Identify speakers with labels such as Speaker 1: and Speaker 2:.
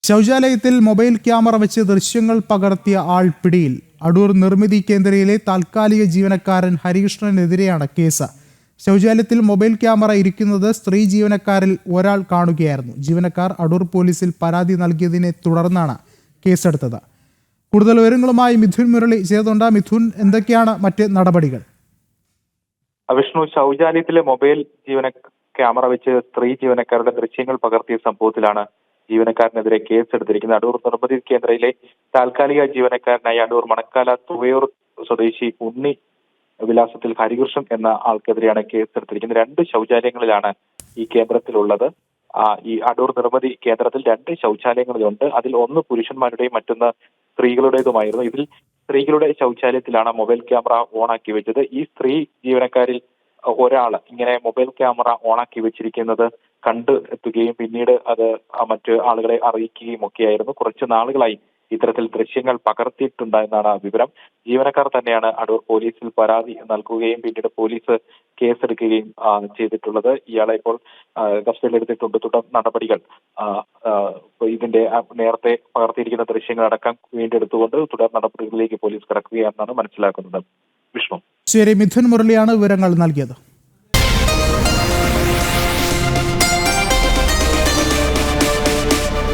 Speaker 1: ശൗചാലയത്തിൽ mobile camera വെച്ച് ദൃശ്യങ്ങൾ പകർത്തിയ ആൾ പിടിയിൽ. അടൂർ നിർമ്മിതി കേന്ദ്രയിലെ താൽക്കാലിക ജീവനക്കാരൻ ഹരികൃഷ്ണനെതിരെയാണ് കേസ്. ശൗചാലയത്തിൽ മൊബൈൽ ക്യാമറ ഇരിക്കുന്നത് സ്ത്രീ ജീവനക്കാരിൽ ഒരാൾ കാണുകയായിരുന്നു. ജീവനക്കാർ അടൂർ പോലീസിൽ പരാതി നൽകിയതിനെ തുടർന്നാണ് കേസെടുത്തത്. കൂടുതൽ വിവരങ്ങളുമായി മിഥുൻ മുരളി ചേർന്നുണ്ട്. മിഥുൻ, എന്തൊക്കെയാണ് മറ്റ് നടപടികൾ?
Speaker 2: വിഷ്ണു, ശൗചാലയത്തിലെ മൊബൈൽ ക്യാമറ വെച്ച് സ്ത്രീ ജീവനക്കാരുടെ ദൃശ്യങ്ങൾ പകർത്തിയ സംഭവത്തിലാണ് ജീവനക്കാരനെതിരെ കേസെടുത്തിരിക്കുന്നത്. അടൂർ നിർമ്മിതി കേന്ദ്രയിലെ താൽക്കാലിക ജീവനക്കാരനായ അടൂർ മണക്കാല തുവയൂർ സ്വദേശി ഉണ്ണി വിലാസത്തിൽ ഹരികൃഷ്ണൻ എന്ന ആൾക്കെതിരെയാണ് കേസെടുത്തിരിക്കുന്നത്. 2 ശൗചാലയങ്ങളിലാണ് ഈ കേന്ദ്രത്തിലുള്ളത്. ഈ അടൂർ നിർമ്മിതി കേന്ദ്രത്തിൽ 2 ശൗചാലയങ്ങളുണ്ട്. അതിൽ ഒന്ന് പുരുഷന്മാരുടെയും മറ്റൊന്ന് സ്ത്രീകളുടേതുമായിരുന്നു. ഇതിൽ സ്ത്രീകളുടെ ശൗചാലയത്തിലാണ് മൊബൈൽ ക്യാമറ ഓണാക്കി വെച്ചത്. ഈ സ്ത്രീ ജീവനക്കാരിൽ ഒരാള് ഇങ്ങനെ മൊബൈൽ ക്യാമറ ഓണാക്കി വെച്ചിരിക്കുന്നത് കണ്ടു എത്തുകയും പിന്നീട് അത് മറ്റ് ആളുകളെ അറിയിക്കുകയും ഒക്കെയായിരുന്നു. കുറച്ച് നാളുകളായി ഇത്തരത്തിൽ ദൃശ്യങ്ങൾ പകർത്തിയിട്ടുണ്ടെന്നാണ് വിവരം. ജീവനക്കാർ തന്നെയാണ് അടൂർ പോലീസിൽ പരാതി നൽകുകയും പിന്നീട് പോലീസ് കേസെടുക്കുകയും ചെയ്തിട്ടുള്ളത്. ഇയാളെ ഇപ്പോൾ കസ്റ്റഡിയിലെടുത്തിട്ടുണ്ട്. തുടർ നടപടികൾ ഇതിന്റെ നേരത്തെ പകർത്തിയിരിക്കുന്ന ദൃശ്യങ്ങളടക്കം വീണ്ടെടുത്തുകൊണ്ട് തുടർ നടപടികളിലേക്ക് പോലീസ് കടക്കുകയാണെന്നാണ് മനസ്സിലാക്കുന്നത്. വിഷ്ണു.
Speaker 1: ശരി, മിഥുൻ മുരളിയാണ് വിവരങ്ങൾ നൽകിയത്.